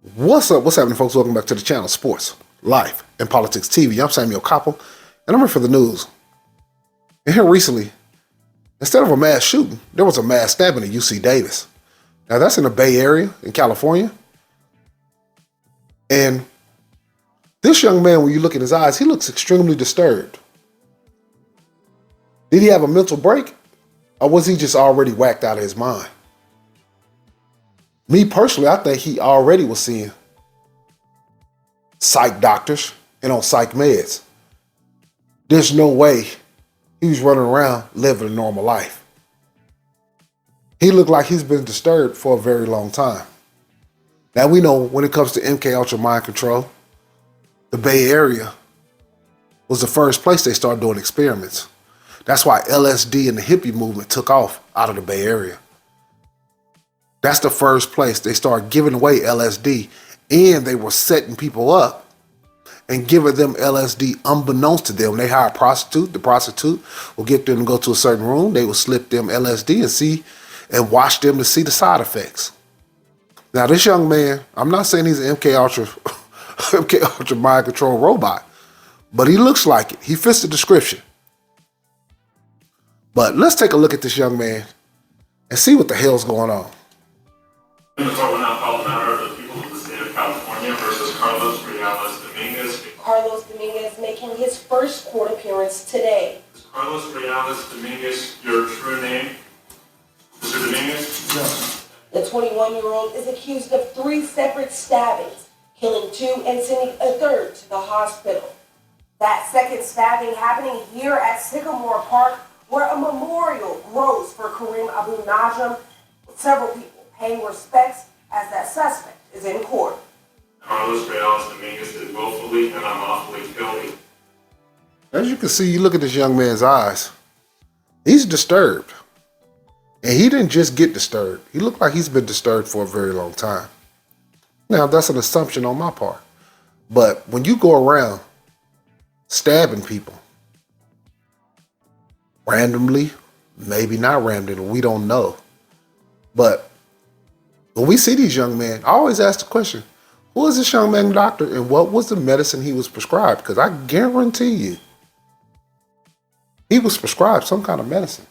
What's up? What's happening, folks? Welcome back to the channel, Sports, Life, and Politics TV. I'm Samuel Koppel, and I'm here for the news. And here recently, instead of a mass shooting, there was a mass stabbing at UC Davis. Now, that's in the Bay Area in California. And this young man, when you look in his eyes, he looks extremely disturbed. Did he have a mental break? Or was he just already whacked out of his mind? Me personally, I think he already was seeing psych doctors and on psych meds. There's no way he was running around living a normal life. He looked like he's been disturbed for a very long time. Now we know when it comes to MK Ultra mind control, the Bay Area was the first place they started doing experiments. That's why LSD and the hippie movement took off out of the Bay Area. That's the first place they started giving away LSD, and they were setting people up and giving them LSD unbeknownst to them. They hire a prostitute. The prostitute will get them to go to a certain room. They will slip them LSD and watch them to see the side effects. Now, this young man, I'm not saying he's an MK Ultra mind control robot, but he looks like it. He fits the description. But let's take a look at this young man and see what the hell's going on. The court will now call the matter of the people of the state of California versus Carlos Dominguez. Carlos Dominguez making his first court appearance today. Is Carlos Dominguez your true name? Mr. Dominguez? No. The 21-year-old is accused of 3 separate stabbings, killing 2 and sending a third to the hospital. That second stabbing happening here at Sycamore Park, where a memorial grows for Kareem Abu Najm, with several people paying respects as that suspect is in court. Carlos Dominguez did willfully and unlawfully kill me. As you can see, you look at this young man's eyes. He's disturbed. And he didn't just get disturbed. He looked like he's been disturbed for a very long time. Now, that's an assumption on my part. But when you go around stabbing people, randomly, maybe not randomly, we don't know. But when we see these young men, I always ask the question, who is this young man doctor and what was the medicine he was prescribed? Because I guarantee you, he was prescribed some kind of medicine.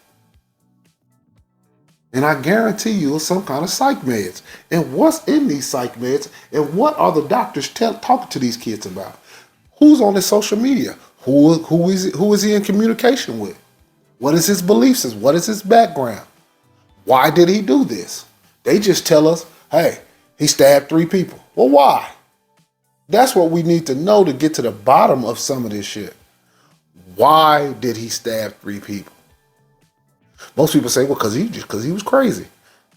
And I guarantee you it's some kind of psych meds. And what's in these psych meds and what are the doctors talking to these kids about? Who's on his social media? Who is he in communication with? What is his belief system? What is his background? Why did he do this? They just tell us, hey, he stabbed 3 people. Well, why? That's what we need to know to get to the bottom of some of this shit. Why did he stab 3 people? Most people say, well, because he was crazy.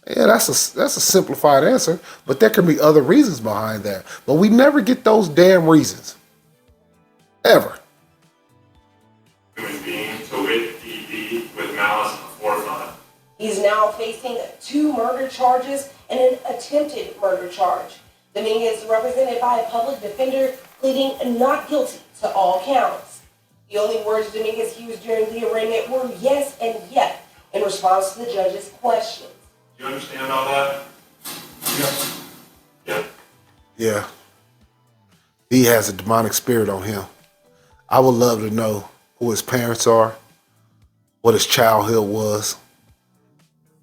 Yeah, that's a simplified answer, but there can be other reasons behind that. But we never get those damn reasons. Ever. Human being to wit DD with malice aforethought. He's now facing 2 murder charges and an attempted murder charge. Dominguez is represented by a public defender pleading not guilty to all counts. The only words Dominguez used during the arraignment were yes and yet in response to the judge's questions. Do you understand all that? Yes. Yeah. Yeah. He has a demonic spirit on him. I would love to know who his parents are, what his childhood was.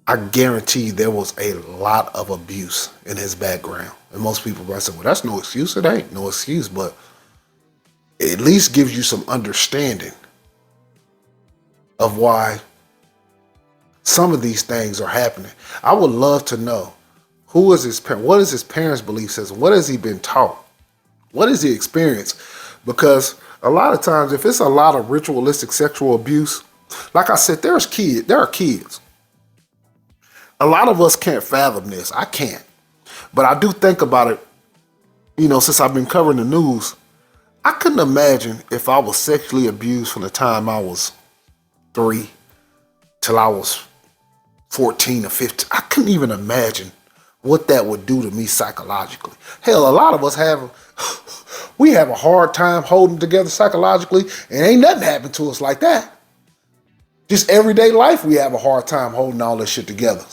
I guarantee there was a lot of abuse in his background. And most people might say, well, that's no excuse. It ain't no excuse, but it at least gives you some understanding of why some of these things are happening. I would love to know who is his parent, what is his parents' belief system, what has he been taught, what is he experienced? Because a lot of times, if it's a lot of ritualistic sexual abuse, like I said, there are kids. A lot of us can't fathom this. I can't. But I do think about it, since I've been covering the news. I couldn't imagine if I was sexually abused from the time I was 3 till I was 14 or 15. I couldn't even imagine what that would do to me psychologically. Hell, a lot of us have a hard time holding together psychologically, and ain't nothing happened to us like that. Just everyday life, we have a hard time holding all this shit together.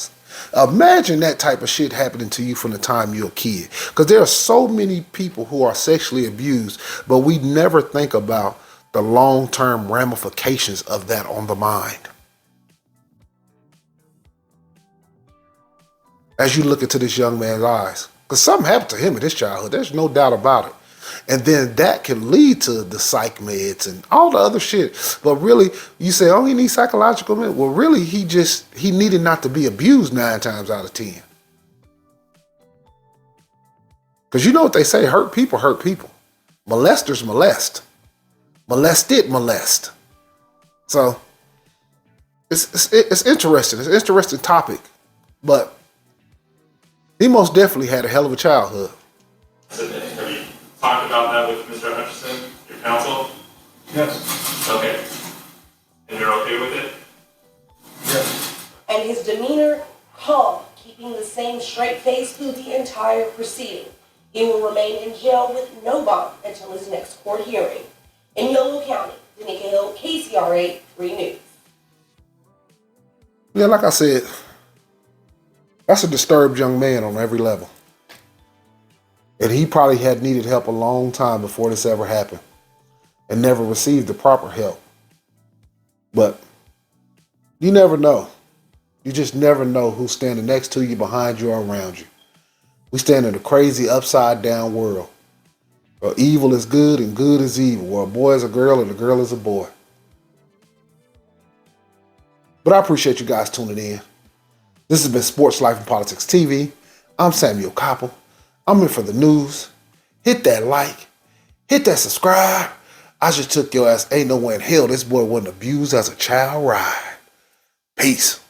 Imagine that type of shit happening to you from the time you're a kid. Because there are so many people who are sexually abused, but we never think about the long-term ramifications of that on the mind. As you look into this young man's eyes, because something happened to him in his childhood, there's no doubt about it. And then that can lead to the psych meds and all the other shit. But really, you say, oh, he needs psychological meds. Well, really, he needed not to be abused 9 times out of 10. Because you know what they say, hurt people hurt people. Molesters molest. Molested molest. So, it's interesting. It's an interesting topic. But he most definitely had a hell of a childhood. Have you talked about that with Mr. Hutchinson, your counsel? Yes. Okay. And you're okay with it? Yes. And his demeanor calm, keeping the same straight face through the entire proceeding. He will remain in jail with no bond until his next court hearing. In Yolo County, Danica Hill, KCRA 3 News. Yeah, like I said, that's a disturbed young man on every level. And he probably had needed help a long time before this ever happened and never received the proper help. But you never know. You just never know who's standing next to you, behind you, or around you. We stand in a crazy upside down world where evil is good and good is evil, where a boy is a girl and a girl is a boy. But I appreciate you guys tuning in. This has been Sports Life and Politics TV. I'm Samuel Koppel. I'm here for the news. Hit that like. Hit that subscribe. I just took your ass. Ain't no way in hell this boy wasn't abused as a child. Ride. Peace.